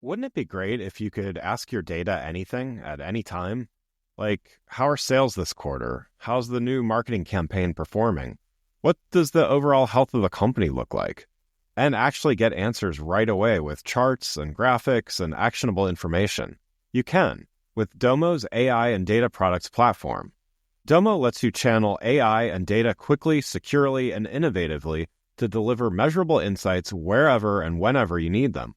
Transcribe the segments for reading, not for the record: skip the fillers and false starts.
Wouldn't it be great if you could ask your data anything at any time? Like, how are sales this quarter? How's the new marketing campaign performing? What does the overall health of the company look like? And actually get answers right away with charts and graphics and actionable information. You can with Domo's AI and data products platform. Domo lets you channel AI and data quickly, securely, and innovatively to deliver measurable insights wherever and whenever you need them.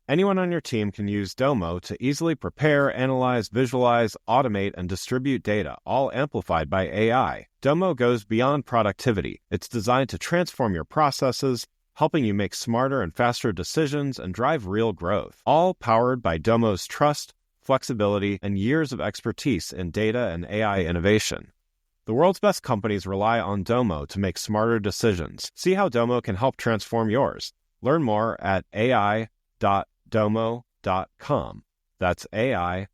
Anyone on your team can use Domo to easily prepare, analyze, visualize, automate, and distribute data, all amplified by AI. Domo goes beyond productivity. It's designed to transform your processes, helping you make smarter and faster decisions and drive real growth. All powered by Domo's trust, flexibility, and years of expertise in data and AI innovation. The world's best companies rely on Domo to make smarter decisions. See how Domo can help transform yours. Learn more at ai.domo.com. That's ai.domo.com.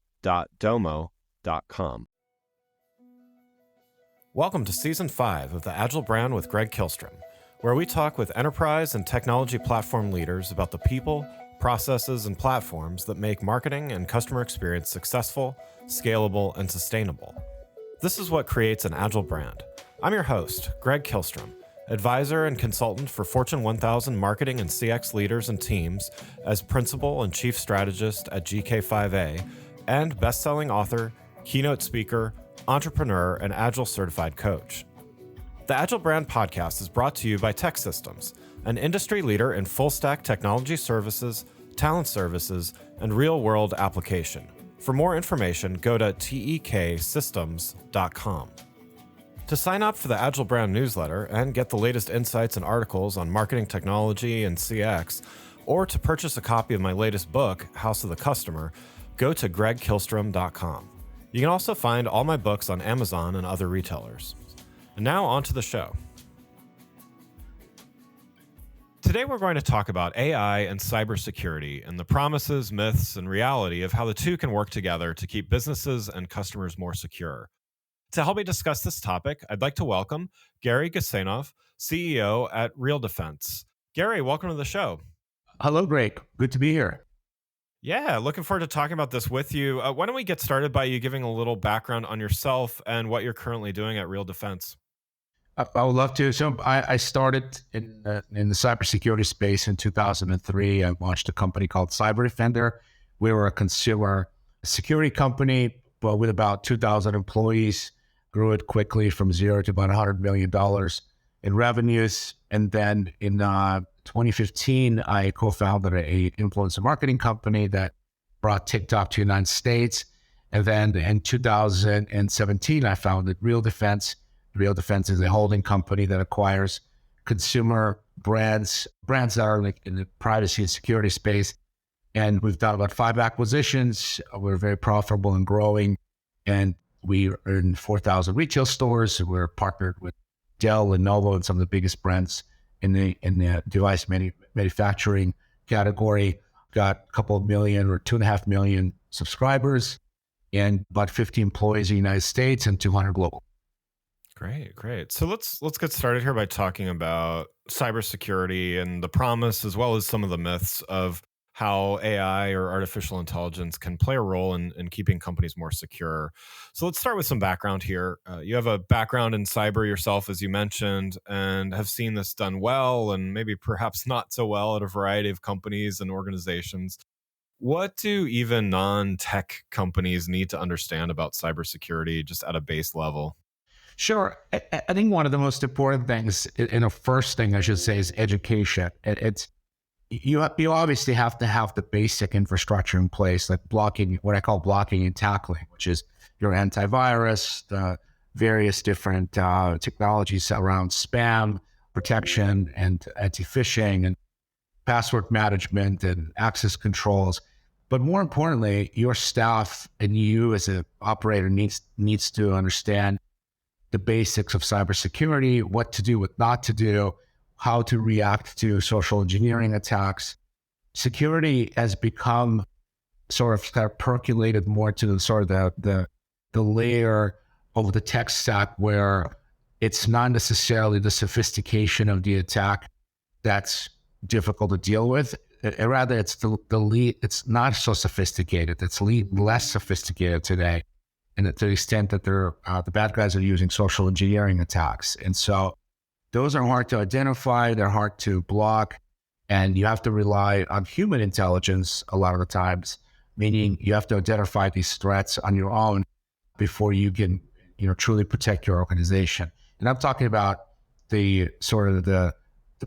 Welcome to Season 5 of the Agile Brand with Greg Kihlstrom, where we talk with enterprise and technology platform leaders about the people, processes, and platforms that make marketing and customer experience successful, scalable, and sustainable. This is what creates an Agile brand. I'm your host, Greg Kihlstrom, advisor and consultant for Fortune 1000 marketing and CX leaders and teams as principal and chief strategist at GK5A, and best-selling author, keynote speaker, entrepreneur, and Agile certified coach. The Agile Brand podcast is brought to you by TEKsystems, an industry leader in full-stack technology services, talent services, and real-world application. For more information, go to teksystems.com. To sign up for the Agile Brand newsletter and get the latest insights and articles on marketing technology and CX, or to purchase a copy of my latest book, House of the Customer, go to gregkihlstrom.com. You can also find all my books on Amazon and other retailers. And now on to the show. Today we're going to talk about AI and cybersecurity and the promises, myths, and reality of how the two can work together to keep businesses and customers more secure. To help me discuss this topic, I'd like to welcome Gary Guseinov, CEO at RealDefense. Gary, welcome to the show. Hello, Greg. Good to be here. Yeah, looking forward to talking about this with you. Why don't we get started by you giving a little background on yourself and what you're currently doing at RealDefense? I would love to. So I started in the cybersecurity space in 2003. I launched a company called Cybersecurity. We were a consumer security company, but with about 2,000 employees, grew it quickly from zero to about $100 million in revenues. And then in 2015, I co-founded a influencer marketing company that brought TikTok to the United States. And then in 2017, I founded RealDefense. RealDefense is a holding company that acquires consumer brands that are like in the privacy and security space. And we've done about 5 acquisitions. We're very profitable and growing. And we are in 4,000 retail stores. We're partnered with Dell, Lenovo, and some of the biggest brands in the device manufacturing category. Got a couple of million or 2.5 million subscribers and about 50 employees in the United States and 200 global. Great. So let's get started here by talking about cybersecurity and the promise, as well as some of the myths of how AI or artificial intelligence can play a role in keeping companies more secure. So let's start with some background here. You have a background in cyber yourself, as you mentioned, and have seen this done well and maybe perhaps not so well at a variety of companies and organizations. What do even non-tech companies need to understand about cybersecurity just at a base level? Sure. I think one of the most important things, and the first thing I should say, is education. You obviously have to have the basic infrastructure in place, like what I call blocking and tackling, which is your antivirus, the various different technologies around spam protection and anti-phishing and password management and access controls. But more importantly, your staff and you as an operator needs to understand the basics of cybersecurity, what to do, what not to do, how to react to social engineering attacks. Security has become sort of percolated more to the layer of the tech stack where it's not necessarily the sophistication of the attack that's difficult to deal with. rather it's the lead. It's not so sophisticated. It's less sophisticated today, and to the extent that the bad guys are using social engineering attacks, and so those are hard to identify. They're hard to block, and you have to rely on human intelligence a lot of the times. Meaning, you have to identify these threats on your own before you can, truly protect your organization. And I'm talking about the sort of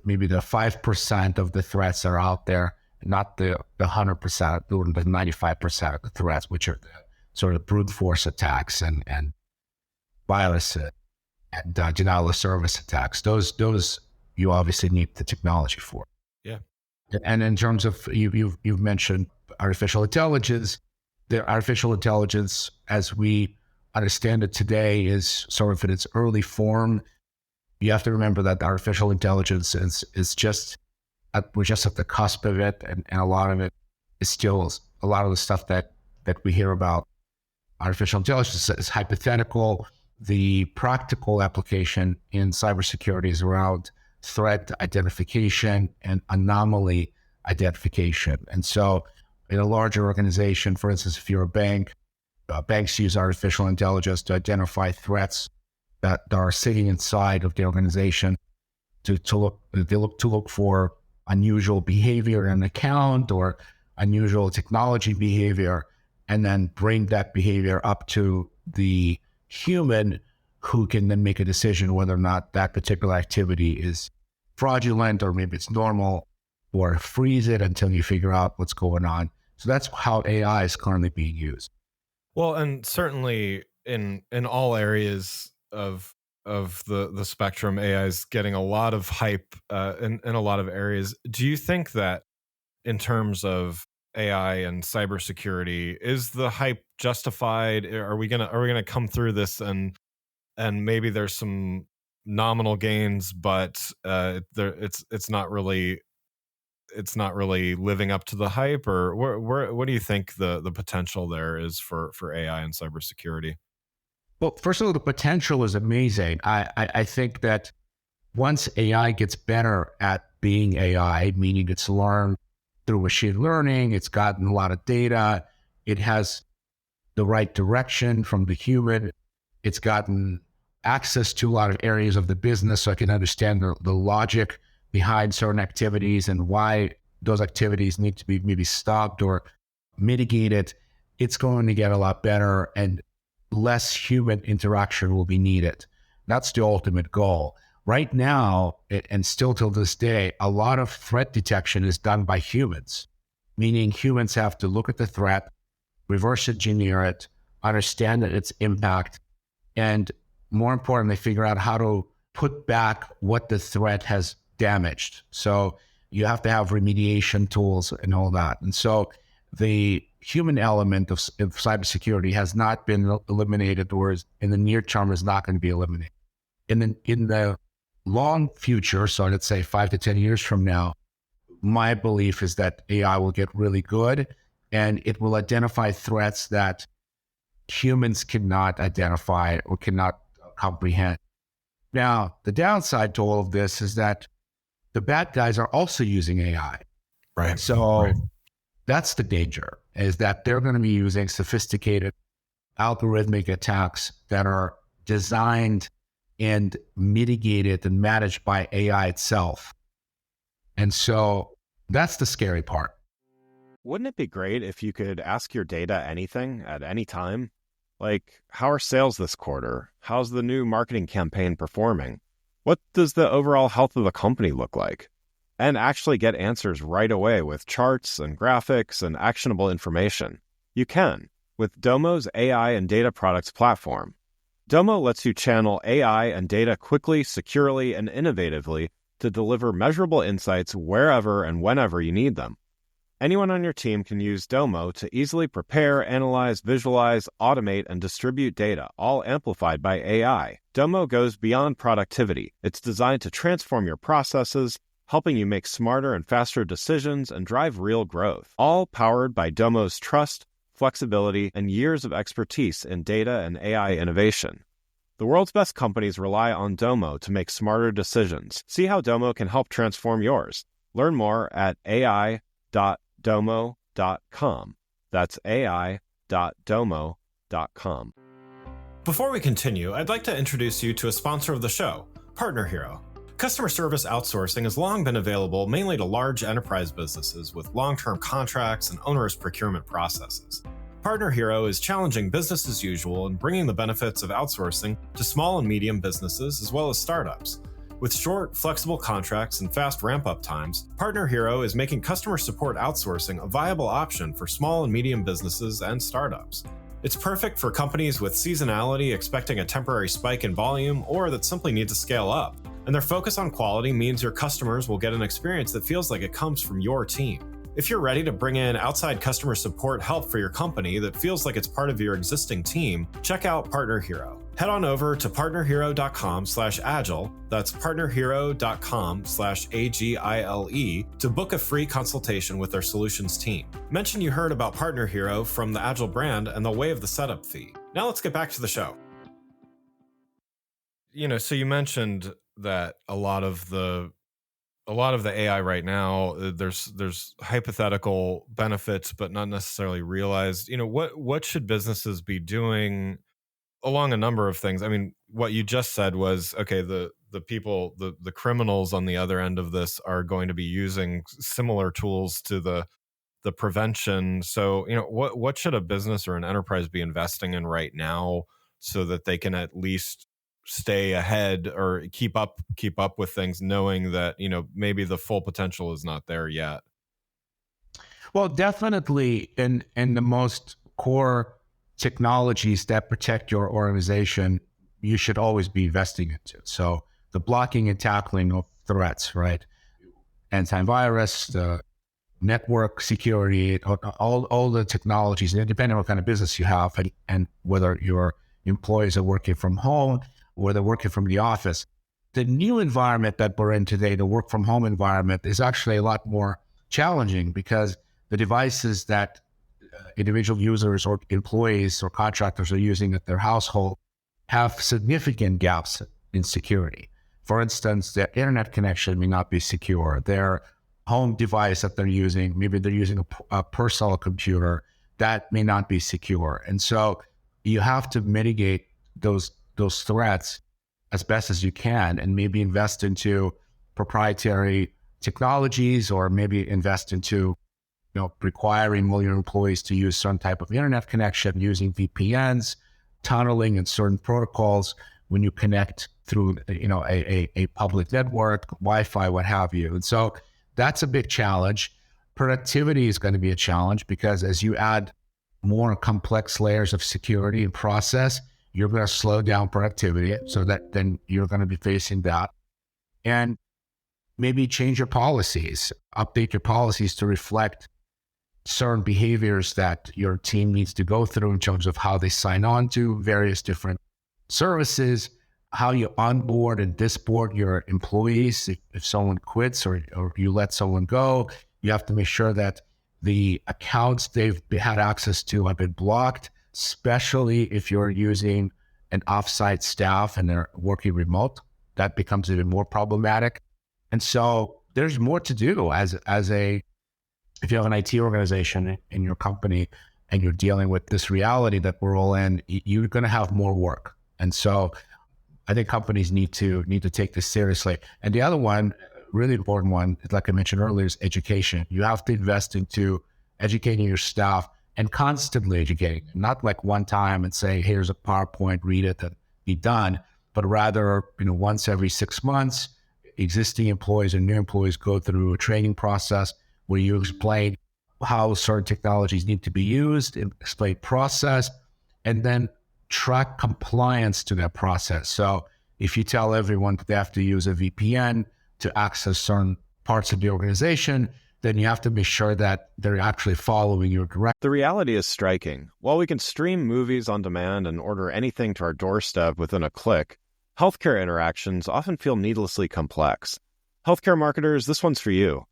maybe the 5% of the threats that are out there, not the 100% or the 95% of the threats, which are the sort of brute force attacks and viruses and denial of service attacks. Those you obviously need the technology for. Yeah. And in terms of you've mentioned artificial intelligence, the artificial intelligence as we understand it today is sort of in its early form. You have to remember that artificial intelligence is just we're just at the cusp of it, and a lot of it is still a lot of the stuff that we hear about artificial intelligence is hypothetical. The practical application in cybersecurity is around threat identification and anomaly identification. And so in a larger organization, for instance, if you're a bank, banks use artificial intelligence to identify threats that are sitting inside of the organization to look for unusual behavior in an account or unusual technology behavior, and then bring that behavior up to the human who can then make a decision whether or not that particular activity is fraudulent or maybe it's normal, or freeze it until you figure out what's going on. So that's how AI is currently being used. Well, and certainly in all areas of the spectrum, AI is getting a lot of hype in a lot of areas. Do you think that in terms of AI and cybersecurity, is the hype justified? Are we gonna come through this and maybe there's some nominal gains, but it's not really living up to the hype? Or what do you think the potential there is for AI and cybersecurity? Well, first of all, the potential is amazing. I think that once AI gets better at being AI, meaning it's learned through machine learning, it's gotten a lot of data, it has the right direction from the human, it's gotten access to a lot of areas of the business, so I can understand the logic behind certain activities and why those activities need to be maybe stopped or mitigated. It's going to get a lot better, and less human interaction will be needed. That's the ultimate goal. Right now, and still till this day, a lot of threat detection is done by humans, meaning humans have to look at the threat, reverse engineer it, understand its impact, and more importantly, figure out how to put back what the threat has damaged. So you have to have remediation tools and all that. And so the human element of cybersecurity has not been eliminated, or in the near term is not going to be eliminated. In the long future, so let's say 5 to 10 years from now, my belief is that AI will get really good and it will identify threats that humans cannot identify or cannot comprehend. Now, the downside to all of this is that the bad guys are also using AI. Right. So that's the danger, is that they're going to be using sophisticated algorithmic attacks that are designed and mitigated and managed by AI itself. And so that's the scary part. Wouldn't it be great if you could ask your data anything at any time? Like, how are sales this quarter? How's the new marketing campaign performing? What does the overall health of the company look like? And actually get answers right away with charts and graphics and actionable information. You can with Domo's AI and data products platform. Domo lets you channel AI and data quickly, securely, and innovatively to deliver measurable insights wherever and whenever you need them. Anyone on your team can use Domo to easily prepare, analyze, visualize, automate, and distribute data, all amplified by AI. Domo goes beyond productivity. It's designed to transform your processes, helping you make smarter and faster decisions and drive real growth, all powered by Domo's trust, flexibility, and years of expertise in data and AI innovation. The world's best companies rely on Domo to make smarter decisions. See how Domo can help transform yours. Learn more at AI.domo.com. ai.domo.com. That's ai.domo.com. Before we continue, I'd like to introduce you to a sponsor of the show, Partner Hero. Customer service outsourcing has long been available mainly to large enterprise businesses with long-term contracts and onerous procurement processes. Partner Hero is challenging business as usual and bringing the benefits of outsourcing to small and medium businesses as well as startups. With short, flexible contracts and fast ramp-up times, Partner Hero is making customer support outsourcing a viable option for small and medium businesses and startups. It's perfect for companies with seasonality expecting a temporary spike in volume or that simply need to scale up. And their focus on quality means your customers will get an experience that feels like it comes from your team. If you're ready to bring in outside customer support help for your company that feels like it's part of your existing team, check out Partner Hero. Head on over to partnerhero.com/agile, that's partnerhero.com/agile to book a free consultation with their solutions team. Mention you heard about Partner Hero from the Agile brand and they'll waive the setup fee. Now let's get back to the show. So you mentioned that a lot of the AI right now, there's hypothetical benefits, but not necessarily realized. What should businesses be doing along a number of things? I mean, what you just said was, okay, the people, the criminals on the other end of this are going to be using similar tools to the prevention. So, what should a business or an enterprise be investing in right now so that they can at least stay ahead or keep up with things, knowing that maybe the full potential is not there yet? Well, definitely in the most core technologies that protect your organization, you should always be investing into. So the blocking and tackling of threats, right? Antivirus, the network security, all the technologies, depending on what kind of business you have and whether your employees are working from home or they're working from the office. The new environment that we're in today, the work from home environment, is actually a lot more challenging because the devices that individual users or employees or contractors are using at their household have significant gaps in security. For instance, their internet connection may not be secure. Their home device that they're using, maybe they're using a personal computer, that may not be secure. And so you have to mitigate those threats as best as you can, and maybe invest into proprietary technologies, or maybe invest into requiring all your employees to use some type of internet connection using VPNs, tunneling and certain protocols when you connect through a public network, Wi-Fi, what have you. And so that's a big challenge. Productivity is going to be a challenge because as you add more complex layers of security and process, you're going to slow down productivity. So that then you're going to be facing that. And maybe change your policies, update your policies to reflect certain behaviors that your team needs to go through in terms of how they sign on to various different services, how you onboard and disboard your employees. If someone quits or you let someone go, you have to make sure that the accounts they've had access to have been blocked, especially if you're using an offsite staff and they're working remote. That becomes even more problematic. And so there's more to do if you have an IT organization in your company and you're dealing with this reality that we're all in, you're going to have more work. And so I think companies need to take this seriously. And the other one, really important one, like I mentioned earlier, is education. You have to invest into educating your staff and constantly educating, not like one time and say, here's a PowerPoint, read it and be done, but rather, once every 6 months, existing employees and new employees go through a training process where you explain how certain technologies need to be used, explain process, and then track compliance to that process. So if you tell everyone that they have to use a VPN to access certain parts of the organization, then you have to be sure that they're actually following your direction. The reality is striking. While we can stream movies on demand and order anything to our doorstep within a click, healthcare interactions often feel needlessly complex. Healthcare marketers, this one's for you.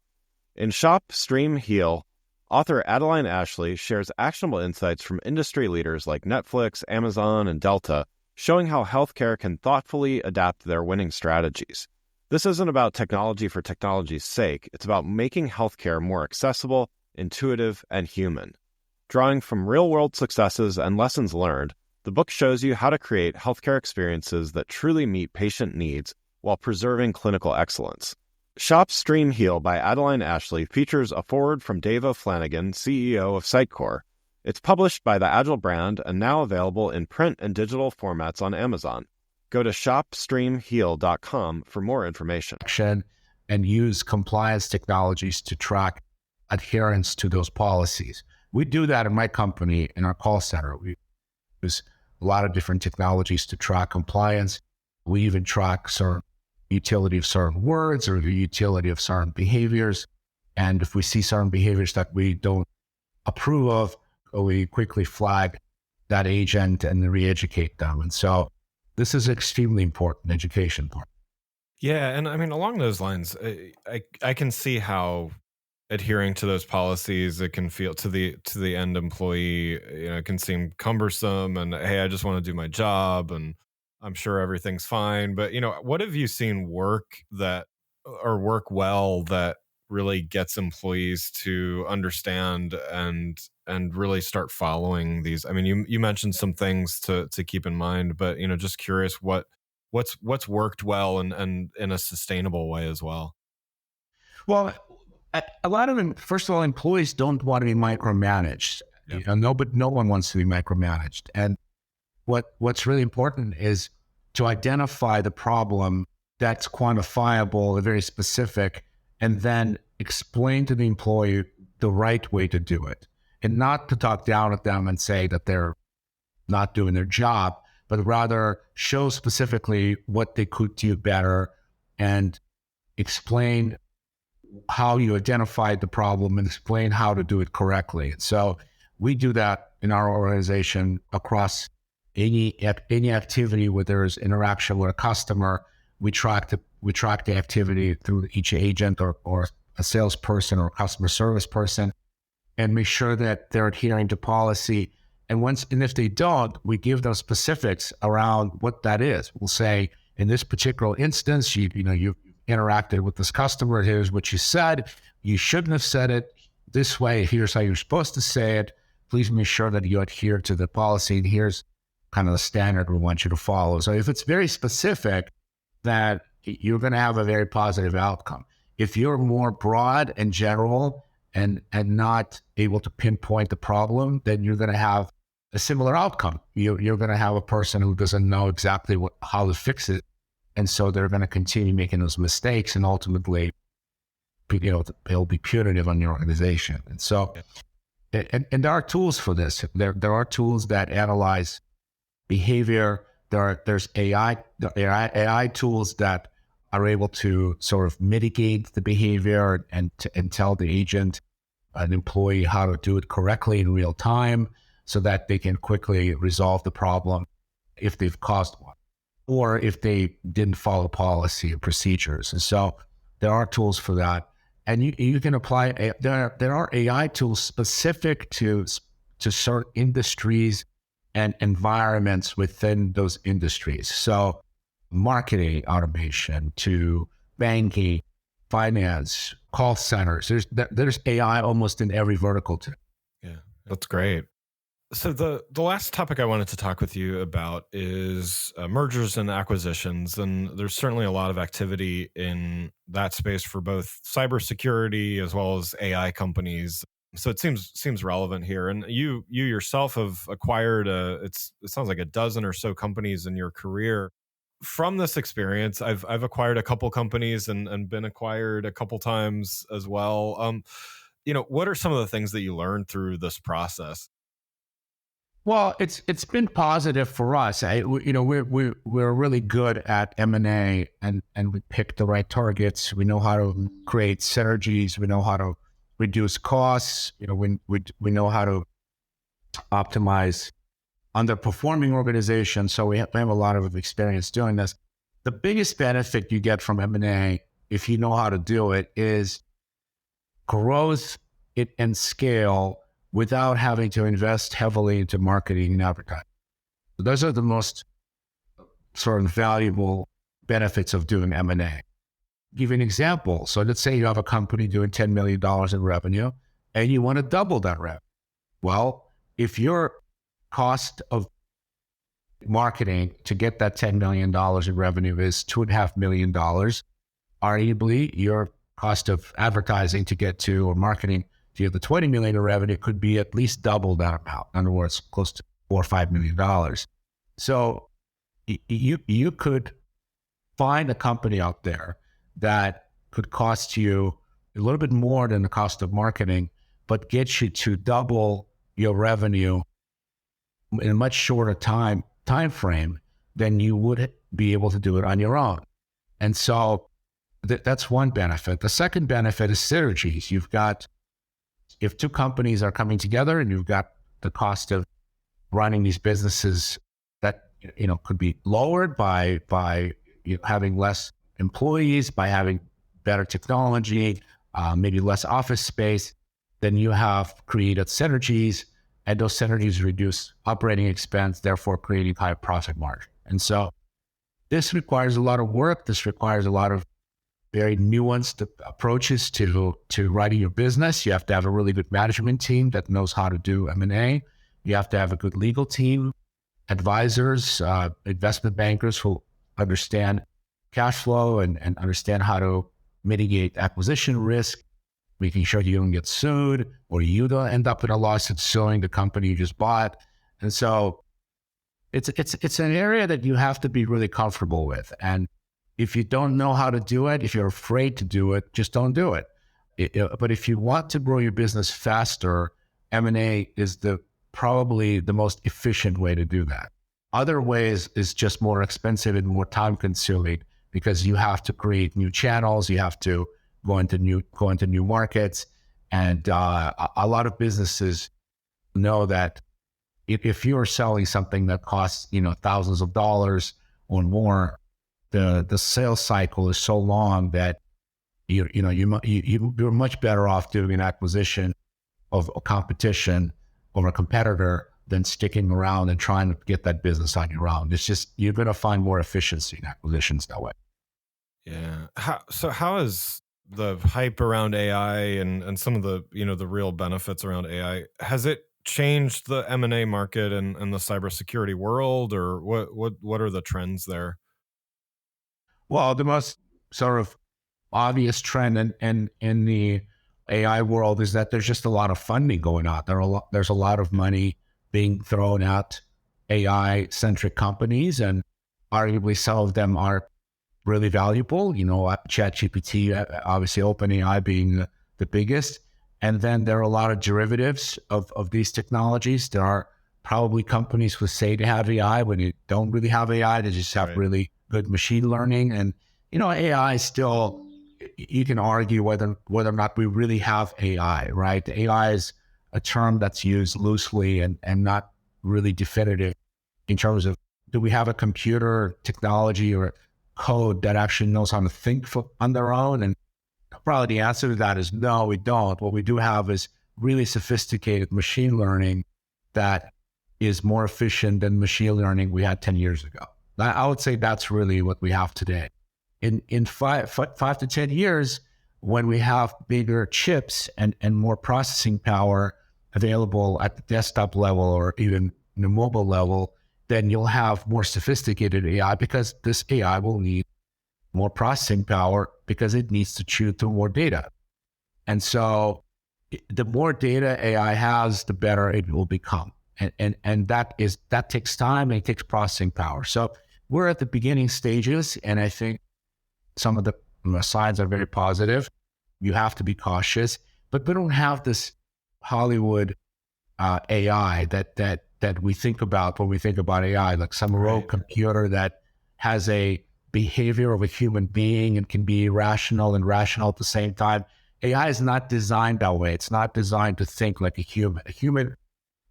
In Shop, Stream, Heal, author Adeline Ashley shares actionable insights from industry leaders like Netflix, Amazon, and Delta, showing how healthcare can thoughtfully adapt their winning strategies. This isn't about technology for technology's sake. It's about making healthcare more accessible, intuitive, and human. Drawing from real-world successes and lessons learned, the book shows you how to create healthcare experiences that truly meet patient needs while preserving clinical excellence. Shop Stream Heal by Adeline Ashley features a foreword from Dave O'Flanagan, CEO of Sitecore. It's published by the Agile brand and now available in print and digital formats on Amazon. Go to shopstreamheal.com for more information. And use compliance technologies to track adherence to those policies. We do that in my company, in our call center. We use a lot of different technologies to track compliance. We even track certain utility of certain words or the utility of certain behaviors. And if we see certain behaviors that we don't approve of, we quickly flag that agent and re-educate them. And so this is extremely important education part. Yeah, and I mean, along those lines, I can see how adhering to those policies, it can feel to the end employee, it can seem cumbersome, and hey, I just want to do my job, and I'm sure everything's fine. But what have you seen work well that really gets employees to understand and really start following these? I mean, you mentioned some things to keep in mind, but just curious what's worked well and in a sustainable way as well. Well, a lot of them, first of all, employees don't want to be micromanaged. Yep. No one wants to be micromanaged. And what's really important is to identify the problem that's quantifiable, very specific, and then explain to the employee the right way to do it. And not to talk down at them and say that they're not doing their job, but rather show specifically what they could do better and explain how you identified the problem and explain how to do it correctly. So we do that in our organization across any activity where there's interaction with a customer. We track the activity through each agent or a salesperson or a customer service person and make sure that they're adhering to policy. And if they don't, we give them specifics around what that is. We'll say, in this particular instance, you interacted with this customer. Here's what you said. You shouldn't have said it this way. Here's how you're supposed to say it. Please make sure that you adhere to the policy. And here's kind of the standard we want you to follow. So if it's very specific, that you're going to have a very positive outcome. If you're more broad and general and not able to pinpoint the problem, then you're going to have a similar outcome. You're going to have a person who doesn't know exactly how to fix it. And so they're going to continue making those mistakes, and ultimately, it'll be punitive on your organization. And so, and there are tools for this. There are tools that analyze behavior. There's AI tools that are able to sort of mitigate the behavior and tell the agent, an employee, how to do it correctly in real time, so that they can quickly resolve the problem if they've caused one, or if they didn't follow policy and procedures. And so there are tools for that. And you can apply, there are AI tools specific to certain industries and environments within those industries. So marketing automation to banking, finance, call centers. There's AI almost in every vertical too. Yeah, that's great. So the last topic I wanted to talk with you about is mergers and acquisitions, and there's certainly a lot of activity in that space for both cybersecurity as well as AI companies. So it seems relevant here. And you yourself have acquired it sounds like a dozen or so companies in your career. From this experience, I've acquired a couple companies and been acquired a couple times as well. What are some of the things that you learned through this process? Well, it's been positive for us. We're really good at M&A, and we pick the right targets. We know how to create synergies. We know how to reduce costs. We know how to optimize underperforming organizations. So we have a lot of experience doing this. The biggest benefit you get from M&A, if you know how to do it, is growth and scale without having to invest heavily into marketing and advertising. So those are the most sort of valuable benefits of doing M&A. give you an example. So let's say you have a company doing $10 million in revenue and you want to double that revenue. Well, if your cost of marketing to get that $10 million in revenue is $2.5 million, arguably your cost of advertising to get to, or marketing to get the 20 million in revenue, could be at least double that amount. In other words, close to $4 or $5 million. So you could find a company out there that could cost you a little bit more than the cost of marketing, but get you to double your revenue in a much shorter time frame than you would be able to do it on your own. And so that's one benefit. The second benefit is synergies. If two companies are coming together and you've got the cost of running these businesses that, could be lowered by having less employees, by having better technology, maybe less office space, then you have created synergies, and those synergies reduce operating expense, therefore creating higher profit margin. And so this requires a lot of work. This requires a lot of very nuanced approaches to running your business. You have to have a really good management team that knows how to do M&A. You have to have a good legal team, advisors, investment bankers who understand cash flow and understand how to mitigate acquisition risk, making sure you don't get sued or you don't end up in a lawsuit suing the company you just bought. And so it's an area that you have to be really comfortable with. And if you don't know how to do it, if you're afraid to do it, just don't do it. But if you want to grow your business faster, M&A is probably the most efficient way to do that. Other ways is just more expensive and more time consuming, because you have to create new channels, you have to go into new markets. And a lot of businesses know that if you're selling something that costs, thousands of dollars or more, the sales cycle is so long that you're much better off doing an acquisition of a competition or a competitor than sticking around and trying to get that business on your own. It's just, you're going to find more efficiency in acquisitions that way. Yeah. How is the hype around AI and some of the, the real benefits around AI, has it changed the M&A market and the cybersecurity world, or what are the trends there? Well, the most sort of obvious trend in the AI world is that there's just a lot of funding going on. There's a lot of money being thrown at AI-centric companies, and arguably some of them are really valuable. ChatGPT, obviously OpenAI being the biggest. And then there are a lot of derivatives of these technologies. There are probably companies who say they have AI when you don't really have AI. They just have really good machine learning. And, AI still, you can argue whether or not we really have AI, right? AI is a term that's used loosely and not really definitive in terms of, do we have a computer technology or code that actually knows how to think on their own? And probably the answer to that is no, we don't. What we do have is really sophisticated machine learning that is more efficient than machine learning we had 10 years ago. I would say that's really what we have today. In 5 to 10 years, when we have bigger chips and more processing power available at the desktop level or even the mobile level, then you'll have more sophisticated AI, because this AI will need more processing power because it needs to chew through more data. And so the more data AI has, the better it will become. And that takes time and it takes processing power. So we're at the beginning stages, and I think some of the signs are very positive. You have to be cautious, but we don't have this Hollywood AI that we think about when we think about AI, like some rogue computer that has a behavior of a human being and can be irrational and rational at the same time. AI is not designed that way. It's not designed to think like a human. A human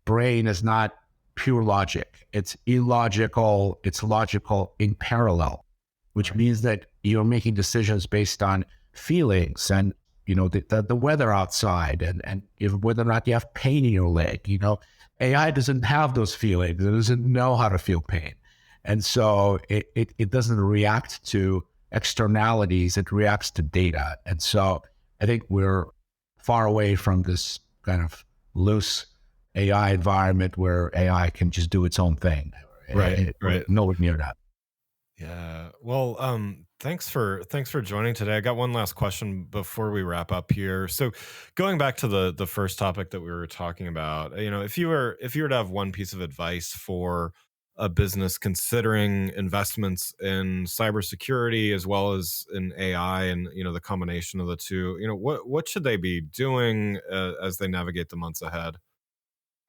brain is not pure logic. It's illogical. It's logical in parallel, which means that you're making decisions based on feelings and, the weather outside and whether or not you have pain in your leg. AI doesn't have those feelings. It doesn't know how to feel pain. And so it doesn't react to externalities. It reacts to data. And so I think we're far away from this kind of loose AI environment where AI can just do its own thing. Right. We're nowhere near that. Yeah. Well, thanks for joining today. I got one last question before we wrap up here. So, going back to the first topic that we were talking about, if you were to have one piece of advice for a business considering investments in cybersecurity as well as in AI and the combination of the two, what should they be doing as they navigate the months ahead?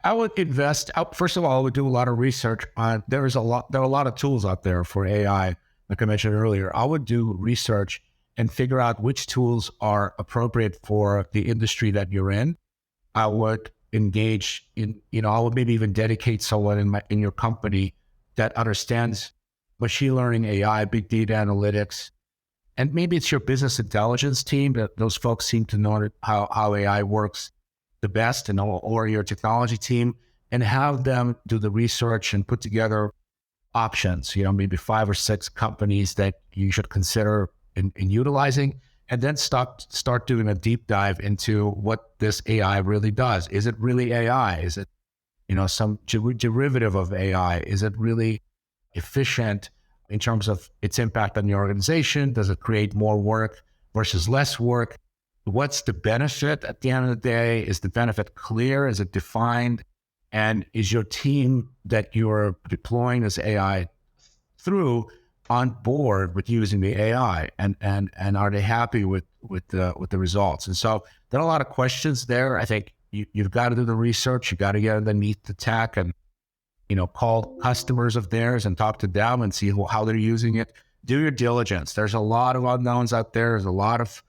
I would invest. First of all, I would do a lot of research on. There are a lot of tools out there for AI, like I mentioned earlier. I would do research and figure out which tools are appropriate for the industry that you're in. I would engage in. I would maybe even dedicate someone in your company that understands machine learning, AI, big data analytics, and maybe it's your business intelligence team. That those folks seem to know how AI works the best, or your technology team, and have them do the research and put together options, maybe 5 or 6 companies that you should consider in utilizing, and then start doing a deep dive into what this AI really does. Is it really AI? Is it, some derivative of AI? Is it really efficient in terms of its impact on your organization? Does it create more work versus less work? What's the benefit at the end of the day? Is the benefit clear? Is it defined? And is your team that you're deploying this AI through on board with using the AI? And are they happy with the results? And so there are a lot of questions there. I think you've got to do the research. You got to get underneath the tech and call customers of theirs and talk to them and see how they're using it. Do your diligence. There's a lot of unknowns out there. There's a lot of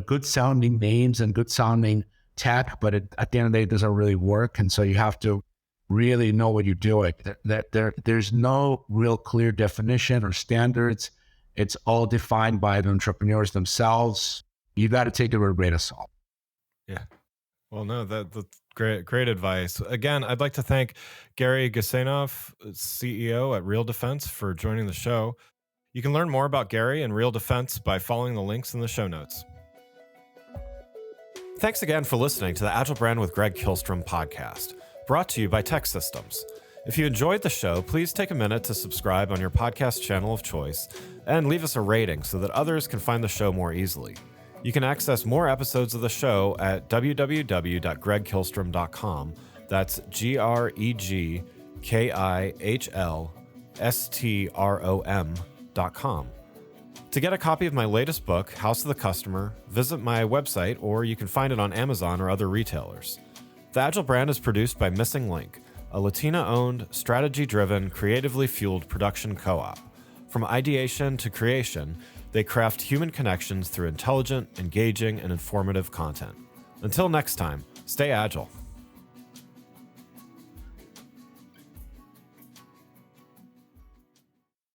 good sounding names and good sounding tech, but at the end of the day, it doesn't really work. And so you have to really know what you're doing. There's no real clear definition or standards. It's all defined by the entrepreneurs themselves. You got to take it with a grain of salt. Yeah. Well, no, that's great advice. Again, I'd like to thank Gary Guseinov, CEO at RealDefense, for joining the show. You can learn more about Gary and RealDefense by following the links in the show notes. Thanks again for listening to the Agile Brand with Greg Kihlstrom podcast, brought to you by Tech Systems. If you enjoyed the show, please take a minute to subscribe on your podcast channel of choice and leave us a rating so that others can find the show more easily. You can access more episodes of the show at www.gregkihlstrom.com. That's GregKihlstrom.com. To get a copy of my latest book, House of the Customer, visit my website, or you can find it on Amazon or other retailers. The Agile Brand is produced by Missing Link, a Latina-owned, strategy-driven, creatively fueled production co-op. From ideation to creation, they craft human connections through intelligent, engaging, and informative content. Until next time, stay agile.